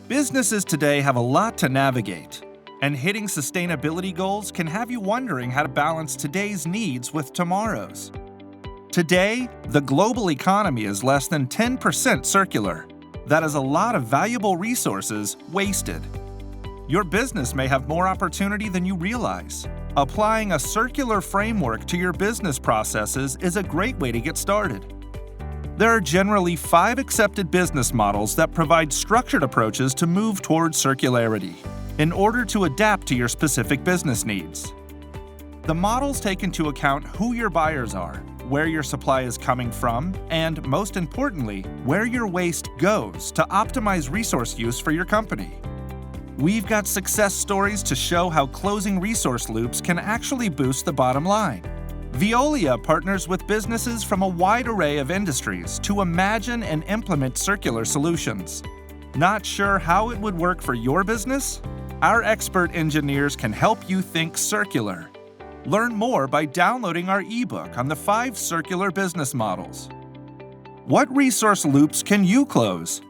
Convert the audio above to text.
Businesses today have a lot to navigate, and hitting sustainability goals can have you wondering how to balance today's needs with tomorrow's. Today, the global economy is less than 10% circular. That is a lot of valuable resources wasted. Your business may have more opportunity than you realize. Applying a circular framework to your business processes is a great way to get started. There are generally 5 accepted business models that provide structured approaches to move towards circularity in order to adapt to your specific business needs. The models take into account who your buyers are, where your supply is coming from, and, most importantly, where your waste goes to optimize resource use for your company. We've got success stories to show how closing resource loops can actually boost the bottom line. Veolia partners with businesses from a wide array of industries to imagine and implement circular solutions. Not sure how it would work for your business? Our expert engineers can help you think circular. Learn more by downloading our ebook on the 5 circular business models. What resource loops can you close?